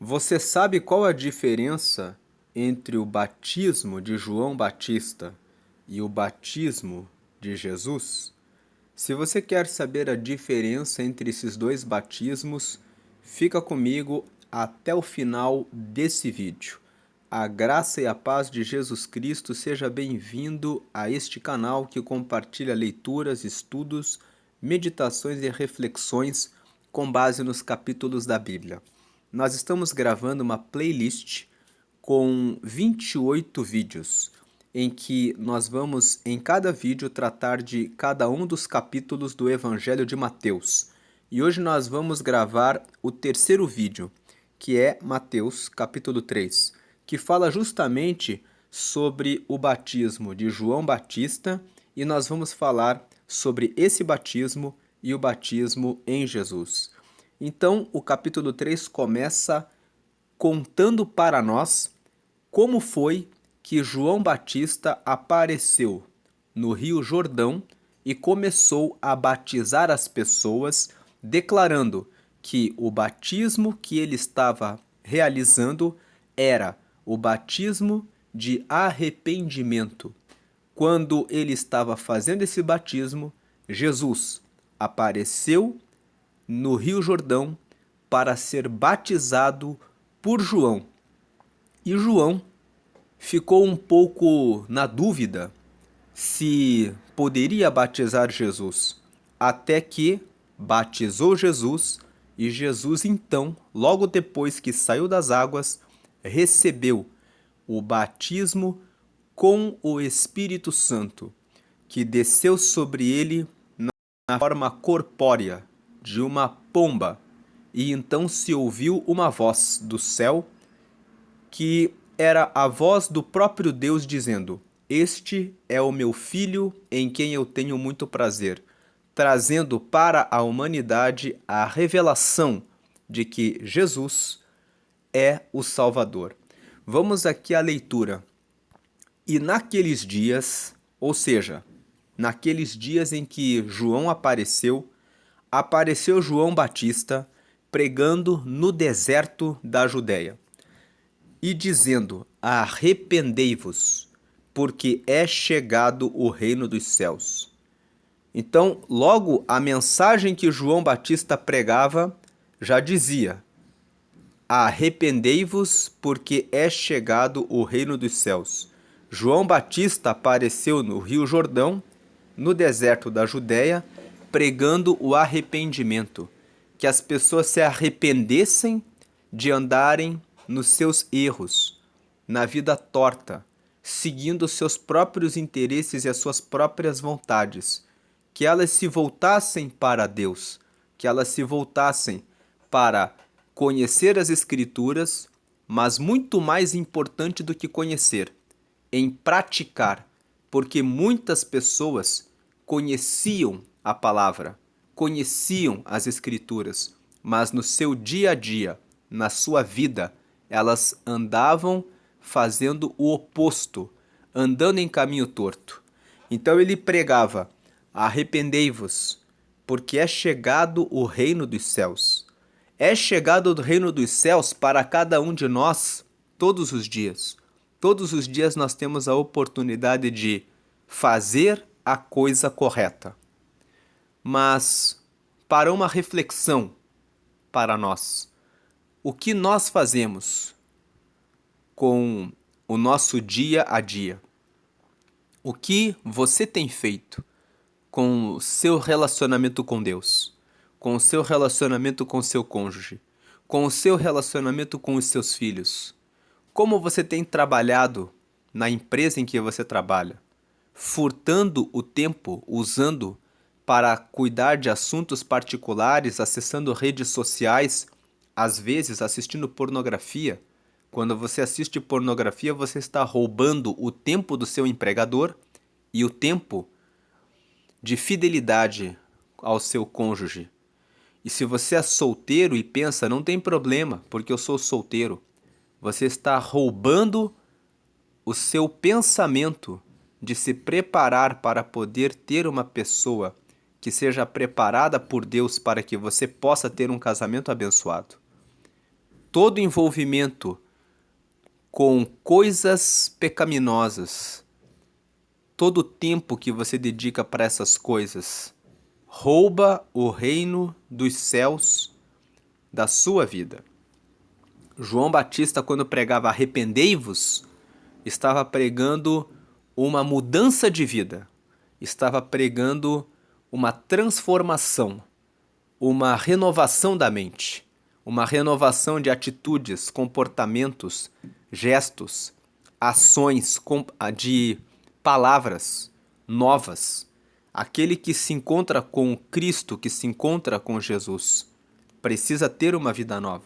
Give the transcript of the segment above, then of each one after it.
Você sabe qual a diferença entre o batismo de João Batista e o batismo de Jesus? Se você quer saber a diferença entre esses dois batismos, fica comigo até o final desse vídeo. A graça e a paz de Jesus Cristo, seja bem-vindo a este canal que compartilha leituras, estudos, meditações e reflexões com base nos capítulos da Bíblia. Nós estamos gravando uma playlist com 28 vídeos, em que nós vamos, em cada vídeo, tratar de cada um dos capítulos do Evangelho de Mateus. E hoje nós vamos gravar o terceiro vídeo, que é Mateus, capítulo 3, que fala justamente sobre o batismo de João Batista, e nós vamos falar sobre esse batismo e o batismo em Jesus. Então, o capítulo 3 começa contando para nós como foi que João Batista apareceu no Rio Jordão e começou a batizar as pessoas, declarando que o batismo que ele estava realizando era o batismo de arrependimento. Quando ele estava fazendo esse batismo, Jesus apareceu no Rio Jordão para ser batizado por João. E João ficou um pouco na dúvida se poderia batizar Jesus, até que batizou Jesus e Jesus então, logo depois que saiu das águas, recebeu o batismo com o Espírito Santo, que desceu sobre ele na forma corpórea de uma pomba, e então se ouviu uma voz do céu, que era a voz do próprio Deus dizendo: Este é o meu filho em quem eu tenho muito prazer, trazendo para a humanidade a revelação de que Jesus é o Salvador. Vamos aqui à leitura. E naqueles dias, ou seja, naqueles dias em que João apareceu João Batista pregando no deserto da Judéia e dizendo: Arrependei-vos, porque é chegado o reino dos céus. Então, logo a mensagem que João Batista pregava já dizia: Arrependei-vos, porque é chegado o reino dos céus. João Batista apareceu no Rio Jordão, no deserto da Judéia, pregando o arrependimento, que as pessoas se arrependessem de andarem nos seus erros, na vida torta, seguindo os seus próprios interesses e as suas próprias vontades, que elas se voltassem para Deus, que elas se voltassem para conhecer as Escrituras, mas muito mais importante do que conhecer, em praticar, porque muitas pessoas conheciam a palavra, conheciam as Escrituras, mas no seu dia a dia, na sua vida, elas andavam fazendo o oposto, andando em caminho torto. Então ele pregava: arrependei-vos, porque é chegado o reino dos céus. É chegado o reino dos céus para cada um de nós todos os dias. Todos os dias nós temos a oportunidade de fazer a coisa correta. Mas, para uma reflexão para nós, o que nós fazemos com o nosso dia a dia? O que você tem feito com o seu relacionamento com Deus, com o seu relacionamento com seu cônjuge, com o seu relacionamento com os seus filhos? Como você tem trabalhado na empresa em que você trabalha? Furtando o tempo, usando para cuidar de assuntos particulares, acessando redes sociais, às vezes assistindo pornografia? Quando você assiste pornografia, você está roubando o tempo do seu empregador e o tempo de fidelidade ao seu cônjuge. E se você é solteiro e pensa: não tem problema, porque eu sou solteiro, você está roubando o seu pensamento de se preparar para poder ter uma pessoa que seja preparada por Deus para que você possa ter um casamento abençoado. todo envolvimento com coisas pecaminosas, todo o tempo que você dedica para essas coisas, rouba o reino dos céus da sua vida. João Batista, quando pregava arrependei-vos, estava pregando uma mudança de vida, estava pregando uma transformação, uma renovação da mente, uma renovação de atitudes, comportamentos, gestos, ações, de palavras novas. Aquele que se encontra com Cristo, que se encontra com Jesus, precisa ter uma vida nova.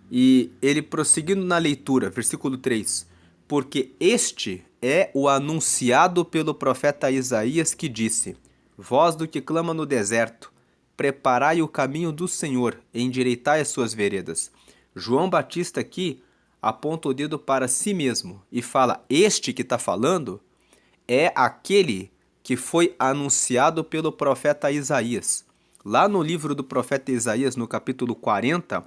E ele, prosseguindo na leitura, versículo 3, porque este é o anunciado pelo profeta Isaías que disse, voz do que clama no deserto, preparai o caminho do Senhor, endireitai as suas veredas. João Batista aqui aponta o dedo para si mesmo e fala, este que está falando é aquele que foi anunciado pelo profeta Isaías. Lá no livro do profeta Isaías, no capítulo 40,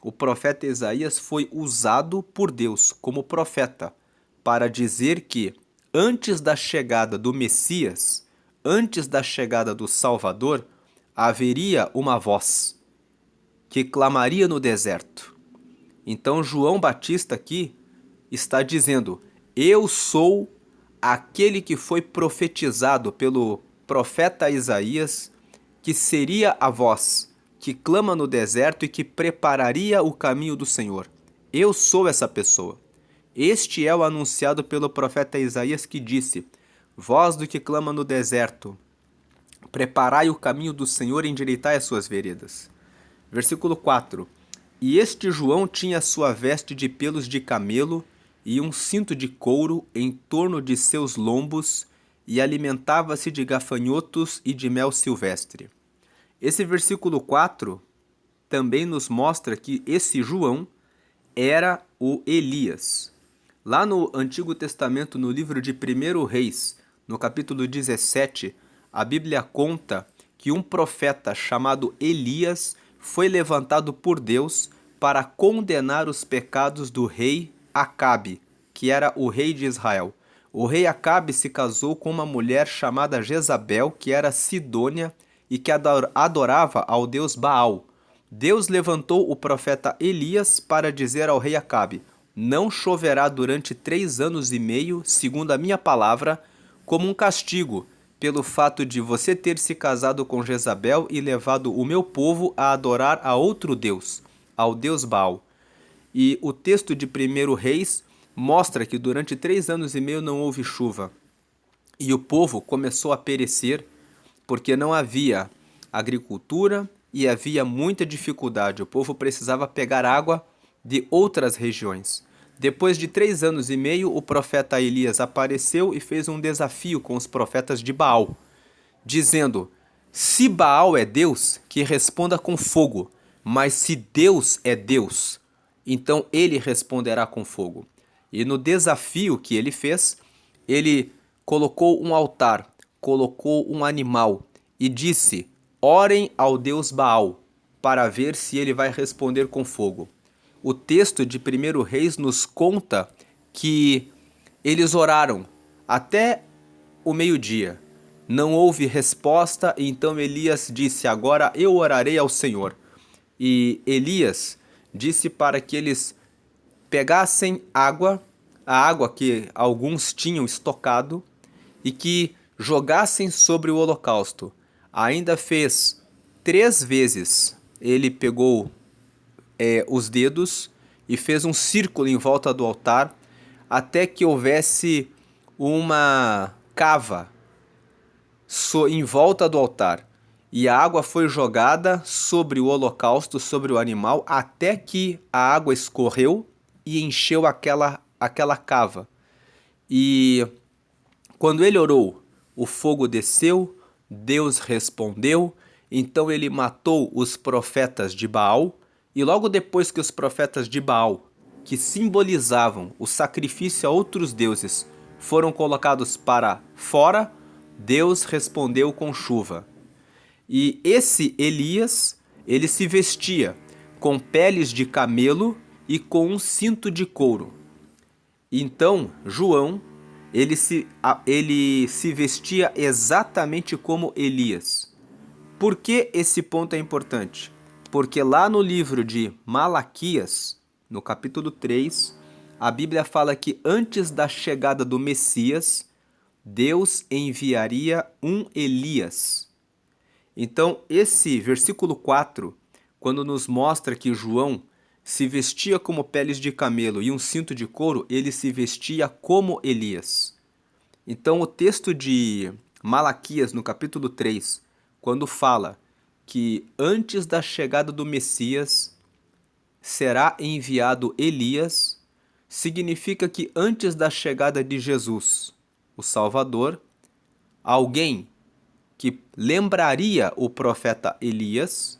o profeta Isaías foi usado por Deus como profeta para dizer que antes da chegada do Messias, antes da chegada do Salvador, haveria uma voz que clamaria no deserto. Então João Batista aqui está dizendo, eu sou aquele que foi profetizado pelo profeta Isaías, que seria a voz que clama no deserto e que prepararia o caminho do Senhor. Eu sou essa pessoa. Este é o anunciado pelo profeta Isaías que disse, voz do que clama no deserto, preparai o caminho do Senhor e endireitai as suas veredas. Versículo 4. E este João tinha sua veste de pelos de camelo e um cinto de couro em torno de seus lombos e alimentava-se de gafanhotos e de mel silvestre. Esse versículo 4 também nos mostra que esse João era o Elias. Lá no Antigo Testamento, no livro de 1 Reis, no capítulo 17, a Bíblia conta que um profeta chamado Elias foi levantado por Deus para condenar os pecados do rei Acabe, que era o rei de Israel. O rei Acabe se casou com uma mulher chamada Jezabel, que era sidônia e que adorava ao deus Baal. Deus levantou o profeta Elias para dizer ao rei Acabe, não choverá durante 3 anos e meio, segundo a minha palavra, como um castigo, pelo fato de você ter se casado com Jezabel e levado o meu povo a adorar a outro deus, ao deus Baal. E o texto de 1 Reis mostra que durante 3 anos e meio não houve chuva. E o povo começou a perecer porque não havia agricultura e havia muita dificuldade. O povo precisava pegar água de outras regiões. Depois de 3 anos e meio, o profeta Elias apareceu e fez um desafio com os profetas de Baal, dizendo, se Baal é Deus, que responda com fogo, mas se Deus é Deus, então ele responderá com fogo. E no desafio que ele fez, ele colocou um altar, colocou um animal e disse, orem ao deus Baal, para ver se ele vai responder com fogo. O texto de 1 Reis nos conta que eles oraram até o meio-dia. Não houve resposta, então Elias disse, agora eu orarei ao Senhor. E Elias disse para que eles pegassem água, a água que alguns tinham estocado, e que jogassem sobre o holocausto. Ainda fez 3 vezes. Ele pegou os dedos e fez um círculo em volta do altar, até que houvesse uma cava em volta do altar. E a água foi jogada sobre o holocausto, sobre o animal, até que a água escorreu e encheu aquela cava. E quando ele orou, o fogo desceu, Deus respondeu, então ele matou os profetas de Baal, e logo depois que os profetas de Baal, que simbolizavam o sacrifício a outros deuses, foram colocados para fora, Deus respondeu com chuva. E esse Elias, ele se vestia com peles de camelo e com um cinto de couro. Então, João, ele se vestia exatamente como Elias. Por que esse ponto é importante? Porque lá no livro de Malaquias, no capítulo 3, a Bíblia fala que antes da chegada do Messias, Deus enviaria um Elias. Então, esse versículo 4, quando nos mostra que João se vestia como peles de camelo e um cinto de couro, ele se vestia como Elias. Então, o texto de Malaquias, no capítulo 3, quando fala que antes da chegada do Messias será enviado Elias, significa que antes da chegada de Jesus, o Salvador, alguém que lembraria o profeta Elias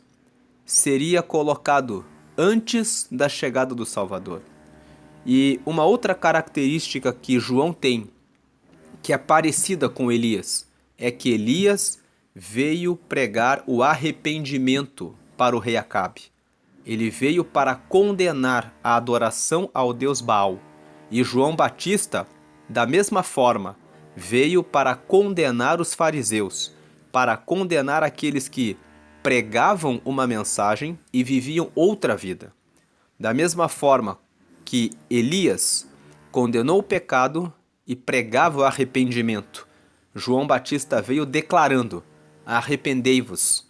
seria colocado antes da chegada do Salvador. E uma outra característica que João tem, que é parecida com Elias, é que Elias veio pregar o arrependimento para o rei Acabe. Ele veio para condenar a adoração ao deus Baal. E João Batista, da mesma forma, veio para condenar os fariseus, para condenar aqueles que pregavam uma mensagem e viviam outra vida. Da mesma forma que Elias condenou o pecado e pregava o arrependimento, João Batista veio declarando: arrependei-vos.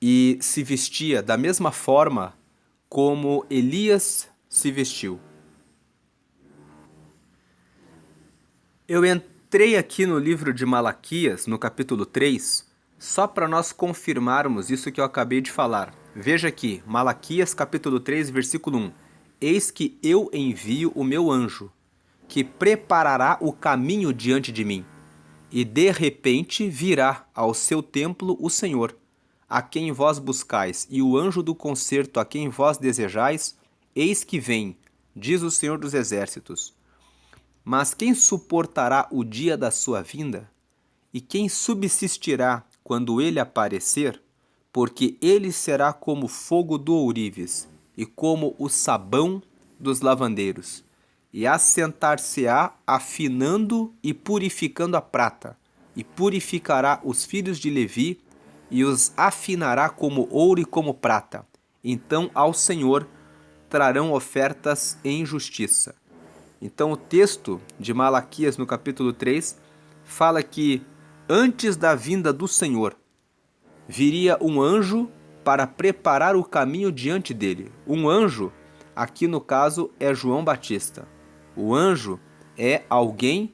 E se vestia da mesma forma como Elias se vestiu. Eu entrei aqui no livro de Malaquias, no capítulo 3, só para nós confirmarmos isso que eu acabei de falar. Veja aqui, Malaquias capítulo 3, versículo 1. Eis que eu envio o meu anjo, que preparará o caminho diante de mim. E de repente virá ao seu templo o Senhor, a quem vós buscais, e o anjo do concerto a quem vós desejais, eis que vem, diz o Senhor dos Exércitos. Mas quem suportará o dia da sua vinda? E quem subsistirá quando ele aparecer? Porque ele será como fogo do ourives, e como o sabão dos lavandeiros. E assentar-se-á afinando e purificando a prata, e purificará os filhos de Levi, e os afinará como ouro e como prata. Então ao Senhor trarão ofertas em justiça. Então o texto de Malaquias no capítulo 3 fala que antes da vinda do Senhor viria um anjo para preparar o caminho diante dele. Um anjo, aqui no caso, é João Batista. O anjo é alguém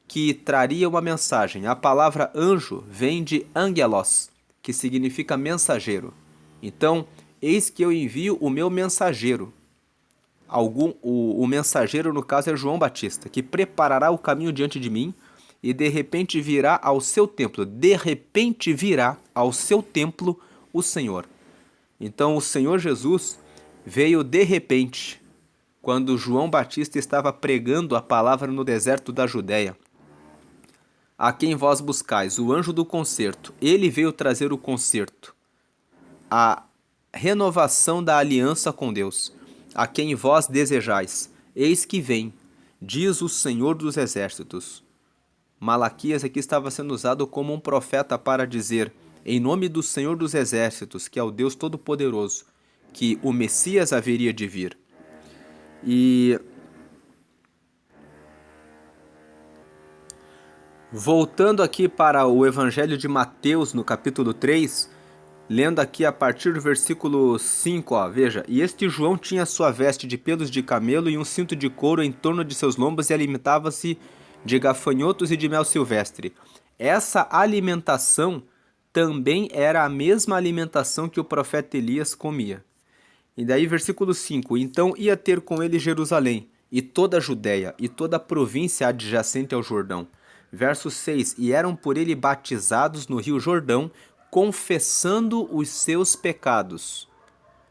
que traria uma mensagem. A palavra anjo vem de angelos, que significa mensageiro. Então, eis que eu envio o meu mensageiro. O mensageiro, no caso, é João Batista, que preparará o caminho diante de mim e de repente virá ao seu templo. De repente virá ao seu templo o Senhor. Então, o Senhor Jesus veio de repente, quando João Batista estava pregando a palavra no deserto da Judéia. A quem vós buscais, o anjo do concerto. Ele veio trazer o concerto, a renovação da aliança com Deus. A quem vós desejais, eis que vem, diz o Senhor dos Exércitos. Malaquias aqui estava sendo usado como um profeta para dizer, em nome do Senhor dos Exércitos, que é o Deus Todo-Poderoso, que o Messias haveria de vir. E voltando aqui para o Evangelho de Mateus, no capítulo 3, lendo aqui a partir do versículo 5, ó, veja. E este João tinha sua veste de pelos de camelo e um cinto de couro em torno de seus lombos e alimentava-se de gafanhotos e de mel silvestre. Essa alimentação também era a mesma alimentação que o profeta Elias comia. E daí versículo 5, então ia ter com ele Jerusalém, e toda a Judéia, e toda a província adjacente ao Jordão. Verso 6, e eram por ele batizados no rio Jordão, confessando os seus pecados.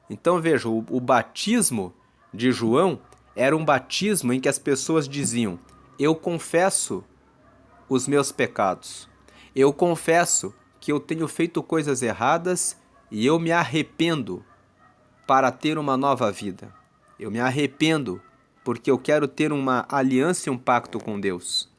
Então veja, o batismo de João era um batismo em que as pessoas diziam, eu confesso os meus pecados, eu confesso que eu tenho feito coisas erradas e eu me arrependo para ter uma nova vida. Eu me arrependo porque eu quero ter uma aliança e um pacto com Deus.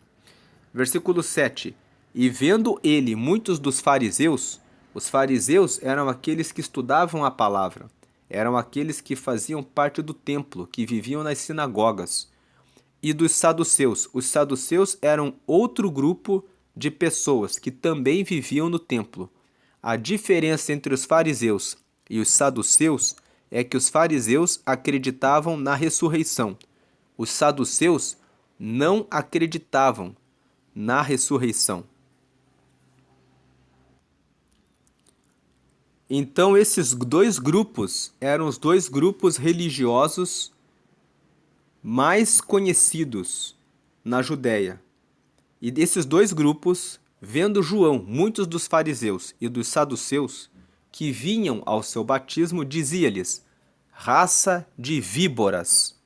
Versículo 7. E vendo ele muitos dos fariseus, os fariseus eram aqueles que estudavam a palavra, eram aqueles que faziam parte do templo, que viviam nas sinagogas, e dos saduceus. Os saduceus eram outro grupo de pessoas que também viviam no templo. A diferença entre os fariseus e os saduceus é que os fariseus acreditavam na ressurreição. Os saduceus não acreditavam na ressurreição. Então, esses dois grupos eram os dois grupos religiosos mais conhecidos na Judéia. E desses dois grupos, vendo João, muitos dos fariseus e dos saduceus que vinham ao seu batismo, dizia-lhes: raça de víboras,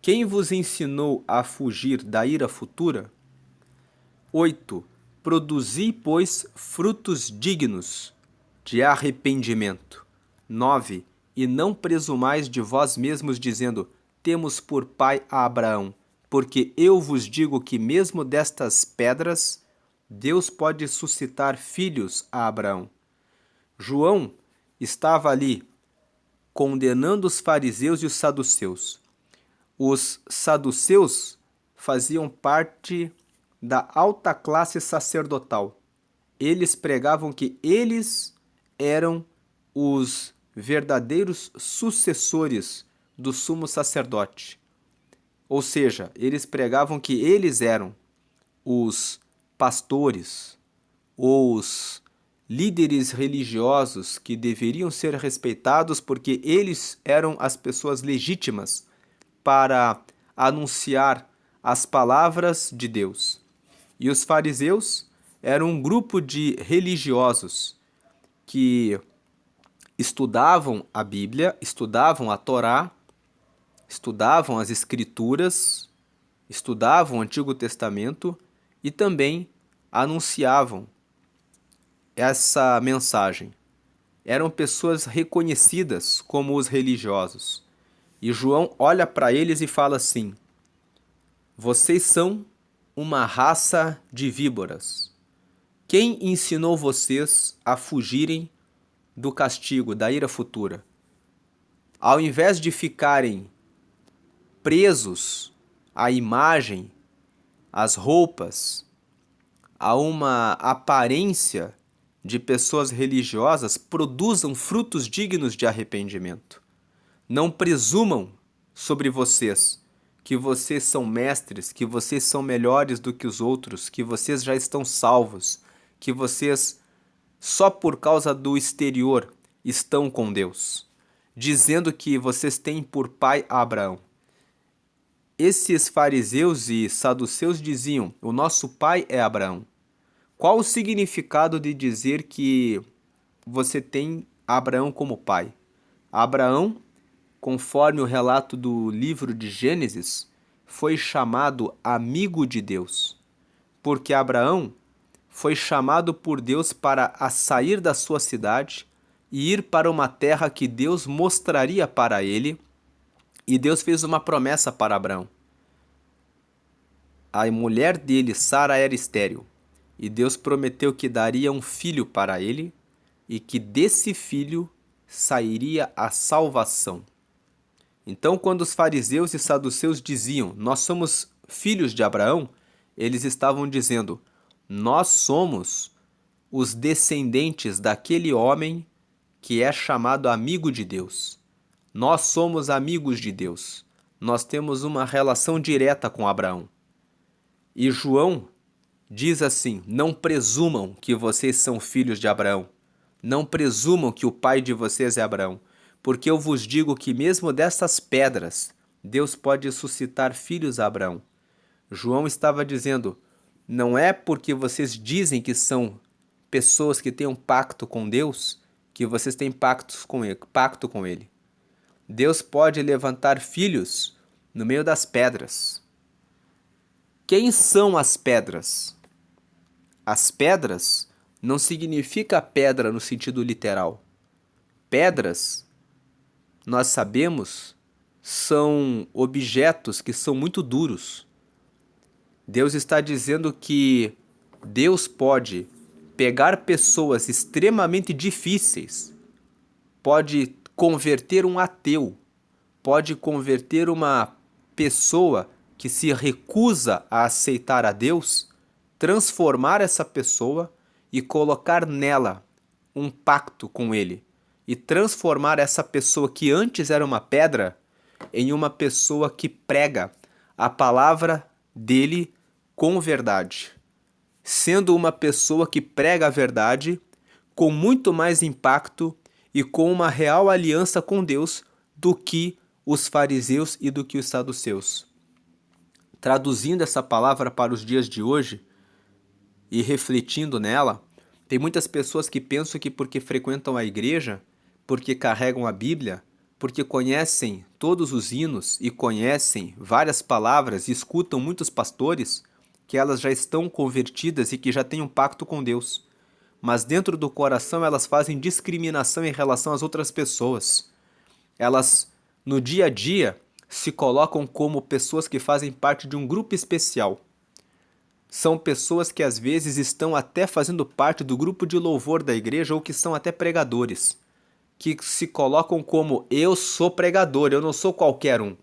quem vos ensinou a fugir da ira futura? 8. Produzi, pois, frutos dignos de arrependimento. 9. E não presumais de vós mesmos, dizendo: temos por pai a Abraão, porque eu vos digo que mesmo destas pedras, Deus pode suscitar filhos a Abraão. João estava ali condenando os fariseus e os saduceus. Os saduceus faziam parte da alta classe sacerdotal. Eles pregavam que eles eram os verdadeiros sucessores do sumo sacerdote. Ou seja, eles pregavam que eles eram os pastores, os líderes religiosos que deveriam ser respeitados porque eles eram as pessoas legítimas para anunciar as palavras de Deus. E os fariseus eram um grupo de religiosos que estudavam a Bíblia, estudavam a Torá, estudavam as Escrituras, estudavam o Antigo Testamento e também anunciavam essa mensagem. Eram pessoas reconhecidas como os religiosos. E João olha para eles e fala assim: vocês são uma raça de víboras. Quem ensinou vocês a fugirem do castigo, da ira futura? Ao invés de ficarem presos à imagem, às roupas, a uma aparência de pessoas religiosas, produzam frutos dignos de arrependimento. Não presumam sobre vocês que vocês são mestres, que vocês são melhores do que os outros, que vocês já estão salvos, que vocês, só por causa do exterior, estão com Deus, dizendo que vocês têm por pai Abraão. Esses fariseus e saduceus diziam: o nosso pai é Abraão. Qual o significado de dizer que você tem Abraão como pai? Abraão, conforme o relato do livro de Gênesis, foi chamado amigo de Deus, porque Abraão foi chamado por Deus para sair da sua cidade e ir para uma terra que Deus mostraria para ele, e Deus fez uma promessa para Abraão. A mulher dele, Sara, era estéril, e Deus prometeu que daria um filho para ele e que desse filho sairia a salvação. Então, quando os fariseus e saduceus diziam: nós somos filhos de Abraão, eles estavam dizendo: nós somos os descendentes daquele homem que é chamado amigo de Deus. Nós somos amigos de Deus. Nós temos uma relação direta com Abraão. E João diz assim: não presumam que vocês são filhos de Abraão. Não presumam que o pai de vocês é Abraão. Porque eu vos digo que mesmo dessas pedras, Deus pode suscitar filhos a Abraão. João estava dizendo: não é porque vocês dizem que são pessoas que têm um pacto com Deus, que vocês têm pacto com ele. Deus pode levantar filhos no meio das pedras. Quem são as pedras? As pedras não significa pedra no sentido literal. Pedras nós sabemos, são objetos que são muito duros. Deus está dizendo que Deus pode pegar pessoas extremamente difíceis, pode converter um ateu, pode converter uma pessoa que se recusa a aceitar a Deus, transformar essa pessoa e colocar nela um pacto com Ele, e transformar essa pessoa que antes era uma pedra em uma pessoa que prega a palavra dele com verdade, sendo uma pessoa que prega a verdade com muito mais impacto e com uma real aliança com Deus do que os fariseus e do que os saduceus. Traduzindo essa palavra para os dias de hoje e refletindo nela, tem muitas pessoas que pensam que porque frequentam a igreja, porque carregam a Bíblia, porque conhecem todos os hinos e conhecem várias palavras e escutam muitos pastores, que elas já estão convertidas e que já têm um pacto com Deus. Mas dentro do coração elas fazem discriminação em relação às outras pessoas. Elas, no dia a dia, se colocam como pessoas que fazem parte de um grupo especial. São pessoas que às vezes estão até fazendo parte do grupo de louvor da igreja ou que são até pregadores, que se colocam como: eu sou pregador, eu não sou qualquer um.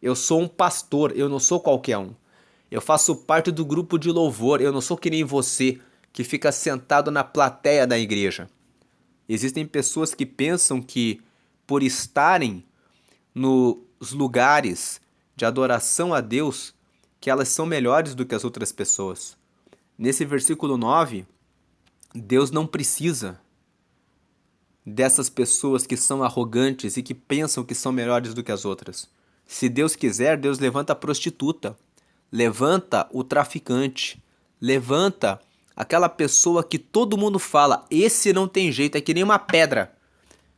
Eu sou um pastor, eu não sou qualquer um. Eu faço parte do grupo de louvor, eu não sou que nem você, que fica sentado na plateia da igreja. Existem pessoas que pensam que, por estarem nos lugares de adoração a Deus, que elas são melhores do que as outras pessoas. Nesse versículo 9, Deus não precisa dessas pessoas que são arrogantes e que pensam que são melhores do que as outras. Se Deus quiser, Deus levanta a prostituta, levanta o traficante, levanta aquela pessoa que todo mundo fala: esse não tem jeito, é que nem uma pedra.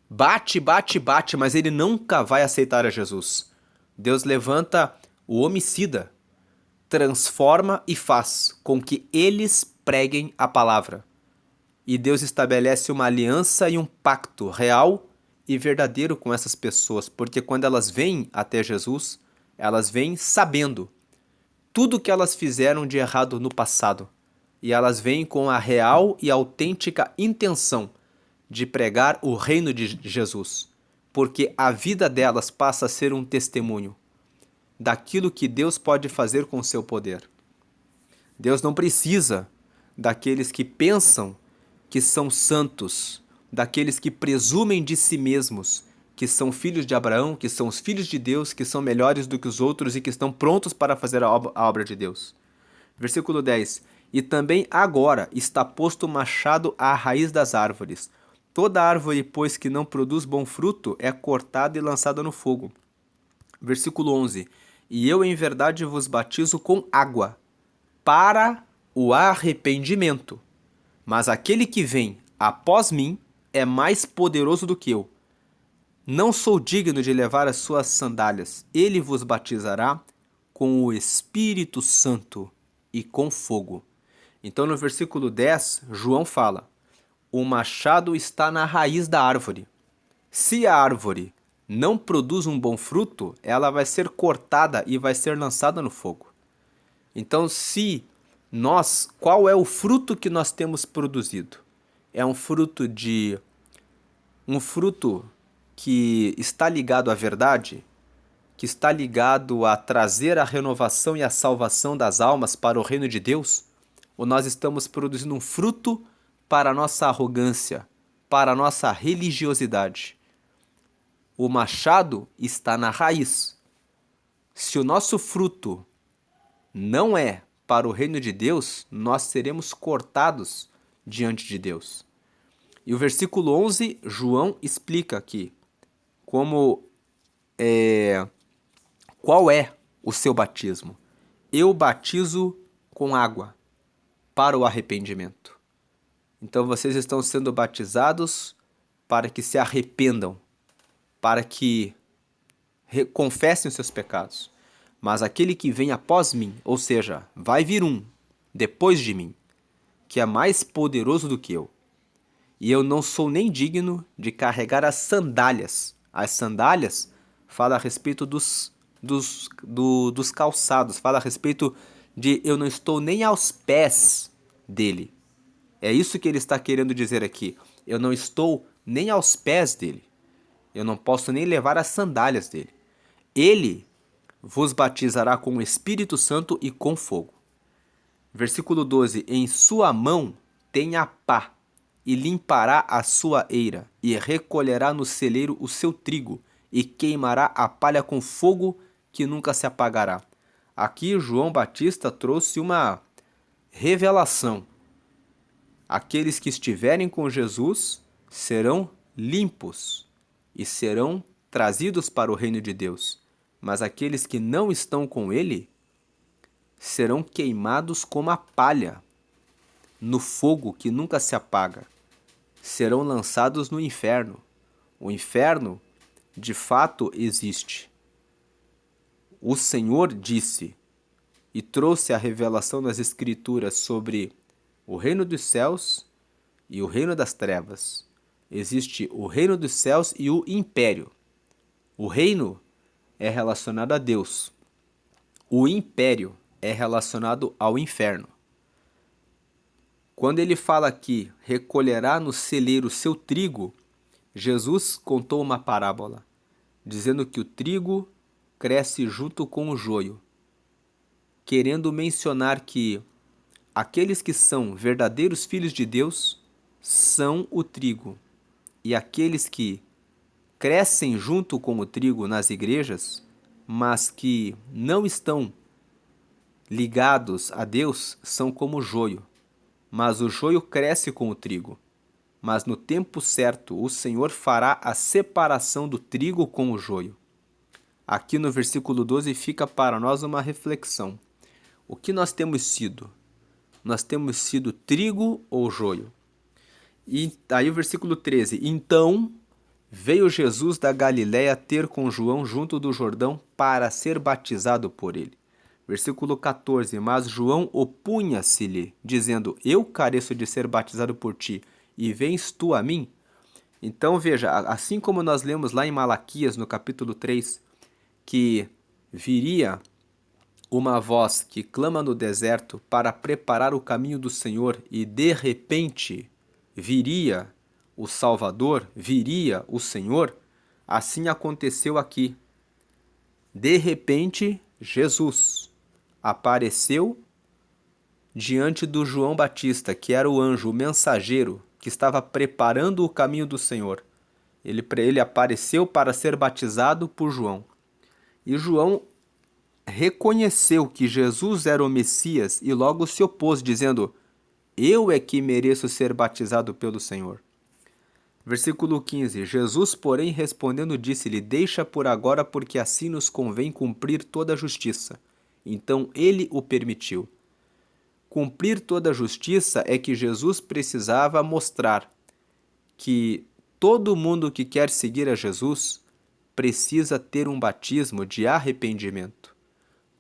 Bate, bate, bate, mas ele nunca vai aceitar a Jesus. Deus levanta o homicida, transforma e faz com que eles preguem a palavra. E Deus estabelece uma aliança e um pacto real e verdadeiro com essas pessoas, porque quando elas vêm até Jesus, elas vêm sabendo tudo o que elas fizeram de errado no passado. E elas vêm com a real e autêntica intenção de pregar o reino de Jesus, porque a vida delas passa a ser um testemunho daquilo que Deus pode fazer com o seu poder. Deus não precisa daqueles que pensam que são santos, daqueles que presumem de si mesmos, que são filhos de Abraão, que são os filhos de Deus, que são melhores do que os outros e que estão prontos para fazer a obra de Deus. Versículo 10. E também agora está posto o machado à raiz das árvores. Toda árvore, pois, que não produz bom fruto, é cortada e lançada no fogo. Versículo 11. E eu em verdade vos batizo com água, para o arrependimento. Mas aquele que vem após mim é mais poderoso do que eu. Não sou digno de levar as suas sandálias. Ele vos batizará com o Espírito Santo e com fogo. Então no versículo 10, João fala: o machado está na raiz da árvore. Se a árvore não produz um bom fruto, ela vai ser cortada e vai ser lançada no fogo. Então, qual é o fruto que nós temos produzido? É um fruto que está ligado à verdade, que está ligado a trazer a renovação e a salvação das almas para o reino de Deus? Ou nós estamos produzindo um fruto para a nossa arrogância, para a nossa religiosidade? O machado está na raiz. Se o nosso fruto não é para o reino de Deus, nós seremos cortados diante de Deus. E o versículo 11, João explica aqui qual é o seu batismo. Eu batizo com água para o arrependimento. Então vocês estão sendo batizados para que se arrependam, para que confessem os seus pecados. Mas aquele que vem após mim, ou seja, vai vir um depois de mim, que é mais poderoso do que eu. E eu não sou nem digno de carregar as sandálias As sandálias fala a respeito dos calçados, fala a respeito de eu não estou nem aos pés dele. É isso que ele está querendo dizer aqui. Eu não estou nem aos pés dele. Eu não posso nem levar as sandálias dele. Ele vos batizará com o Espírito Santo e com fogo. Versículo 12: em sua mão tem a pá, e limpará a sua eira, e recolherá no celeiro o seu trigo, e queimará a palha com fogo que nunca se apagará. Aqui João Batista trouxe uma revelação. Aqueles que estiverem com Jesus serão limpos e serão trazidos para o reino de Deus. Mas aqueles que não estão com ele serão queimados como a palha, no fogo que nunca se apaga. Serão lançados no inferno. O inferno, de fato, existe. O Senhor disse e trouxe a revelação nas Escrituras sobre o reino dos céus e o reino das trevas. Existe o reino dos céus e o império. O reino é relacionado a Deus. O império é relacionado ao inferno. Quando ele fala aqui, recolherá no celeiro seu trigo, Jesus contou uma parábola, dizendo que o trigo cresce junto com o joio, querendo mencionar que aqueles que são verdadeiros filhos de Deus são o trigo, e aqueles que crescem junto com o trigo nas igrejas, mas que não estão ligados a Deus, são como o joio. Mas o joio cresce com o trigo. Mas no tempo certo o Senhor fará a separação do trigo com o joio. Aqui no versículo 12 fica para nós uma reflexão. O que nós temos sido? Nós temos sido trigo ou joio? E aí o versículo 13. Então veio Jesus da Galiléia ter com João junto do Jordão para ser batizado por ele. Versículo 14. Mas João opunha-se-lhe, dizendo: eu careço de ser batizado por ti, e vens tu a mim? Então veja, assim como nós lemos lá em Malaquias, no capítulo 3, que viria uma voz que clama no deserto para preparar o caminho do Senhor, e de repente viria o Salvador, viria o Senhor, assim aconteceu aqui. De repente, Jesus apareceu diante do João Batista, que era o anjo, o mensageiro, que estava preparando o caminho do Senhor. Ele apareceu para ser batizado por João. E João reconheceu que Jesus era o Messias e logo se opôs, dizendo: eu é que mereço ser batizado pelo Senhor. Versículo 15. Jesus, porém, respondendo, disse-lhe: deixa por agora, porque assim nos convém cumprir toda a justiça. Então ele o permitiu. Cumprir toda a justiça é que Jesus precisava mostrar que todo mundo que quer seguir a Jesus precisa ter um batismo de arrependimento.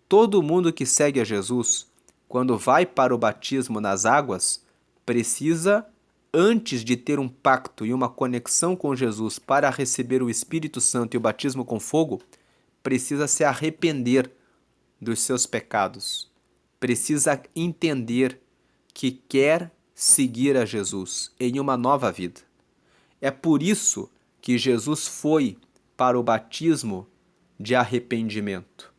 Todo mundo que segue a Jesus, quando vai para o batismo nas águas, precisa, antes de ter um pacto e uma conexão com Jesus para receber o Espírito Santo e o batismo com fogo, precisa se arrepender dos seus pecados. Precisa entender que quer seguir a Jesus em uma nova vida. É por isso que Jesus foi para o batismo de arrependimento.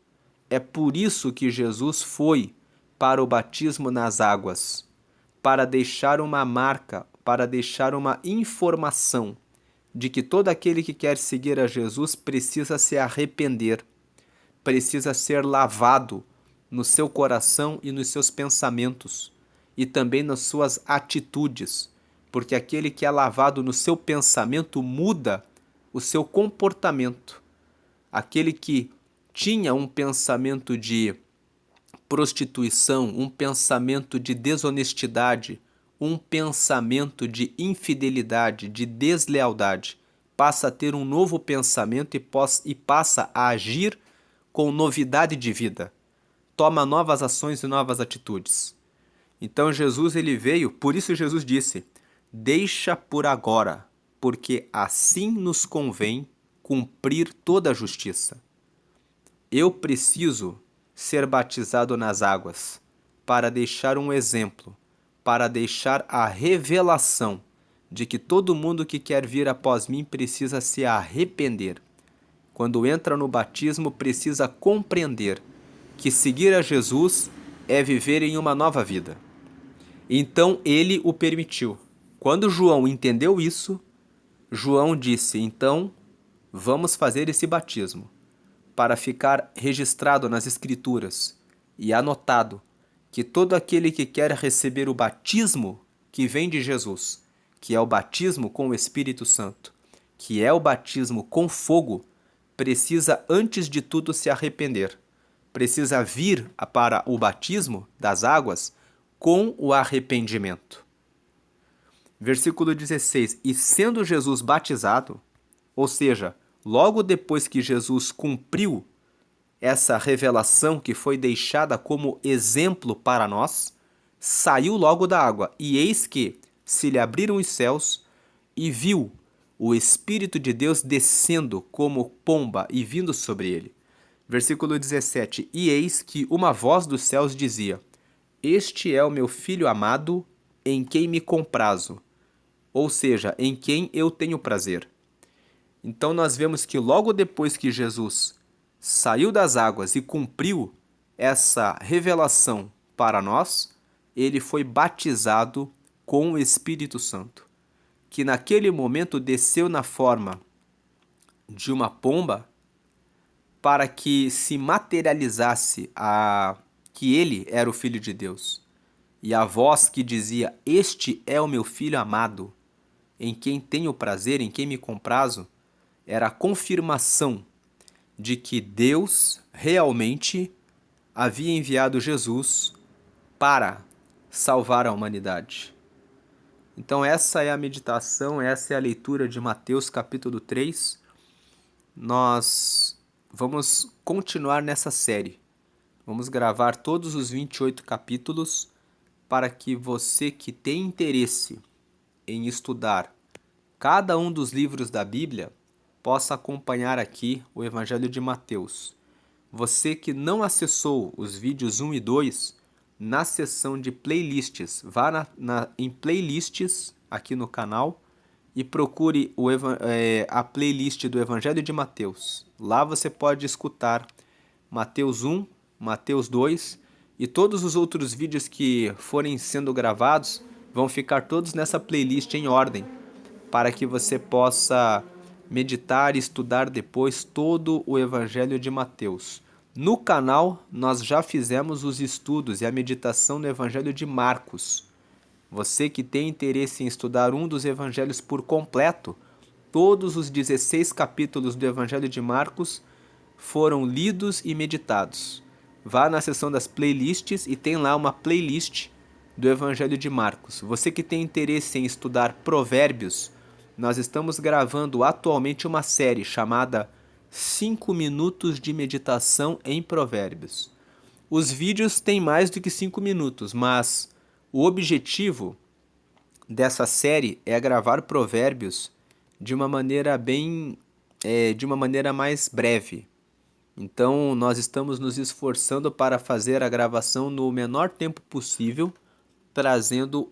É por isso que Jesus foi para o batismo nas águas, para deixar uma marca, para deixar uma informação de que todo aquele que quer seguir a Jesus precisa se arrepender, precisa ser lavado no seu coração e nos seus pensamentos, e também nas suas atitudes, porque aquele que é lavado no seu pensamento muda o seu comportamento. Aquele que tinha um pensamento de prostituição, um pensamento de desonestidade, um pensamento de infidelidade, de deslealdade, passa a ter um novo pensamento e passa a agir com novidade de vida. Toma novas ações e novas atitudes. Então Jesus ele veio, por isso Jesus disse: deixa por agora, porque assim nos convém cumprir toda a justiça. Eu preciso ser batizado nas águas para deixar um exemplo, para deixar a revelação de que todo mundo que quer vir após mim precisa se arrepender. Quando entra no batismo, precisa compreender que seguir a Jesus é viver em uma nova vida. Então ele o permitiu. Quando João entendeu isso, João disse: então vamos fazer esse batismo, para ficar registrado nas Escrituras e anotado que todo aquele que quer receber o batismo que vem de Jesus, que é o batismo com o Espírito Santo, que é o batismo com fogo, precisa antes de tudo se arrepender. Precisa vir para o batismo das águas com o arrependimento. Versículo 16: e sendo Jesus batizado, ou seja, logo depois que Jesus cumpriu essa revelação que foi deixada como exemplo para nós, saiu logo da água, e eis que se lhe abriram os céus, e viu o Espírito de Deus descendo como pomba e vindo sobre ele. Versículo 17: e eis que uma voz dos céus dizia: este é o meu Filho amado, em quem me comprazo, ou seja, em quem eu tenho prazer. Então nós vemos que logo depois que Jesus saiu das águas e cumpriu essa revelação para nós, ele foi batizado com o Espírito Santo, que naquele momento desceu na forma de uma pomba para que se materializasse que ele era o Filho de Deus. E a voz que dizia: este é o meu Filho amado, em quem tenho prazer, em quem me comprazo, era a confirmação de que Deus realmente havia enviado Jesus para salvar a humanidade. Então essa é a meditação, essa é a leitura de Mateus capítulo 3. Nós vamos continuar nessa série. Vamos gravar todos os 28 capítulos para que você que tem interesse em estudar cada um dos livros da Bíblia possa acompanhar aqui o Evangelho de Mateus. Você que não acessou os vídeos 1 e 2, na seção de playlists, vá em playlists aqui no canal e procure a playlist do Evangelho de Mateus. Lá você pode escutar Mateus 1, Mateus 2 e todos os outros vídeos que forem sendo gravados vão ficar todos nessa playlist em ordem, para que você possa meditar e estudar depois todo o Evangelho de Mateus. No canal, nós já fizemos os estudos e a meditação no Evangelho de Marcos. Você que tem interesse em estudar um dos evangelhos por completo, todos os 16 capítulos do Evangelho de Marcos foram lidos e meditados. Vá na seção das playlists e tem lá uma playlist do Evangelho de Marcos. Você que tem interesse em estudar Provérbios, nós estamos gravando atualmente uma série chamada 5 minutos de meditação em Provérbios. Os vídeos têm mais do que 5 minutos, mas o objetivo dessa série é gravar Provérbios de uma maneira de uma maneira mais breve. Então nós estamos nos esforçando para fazer a gravação no menor tempo possível, trazendo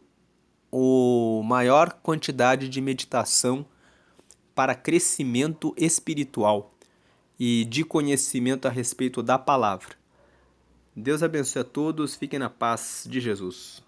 a maior quantidade de meditação para crescimento espiritual e de conhecimento a respeito da palavra. Deus abençoe a todos, fiquem na paz de Jesus.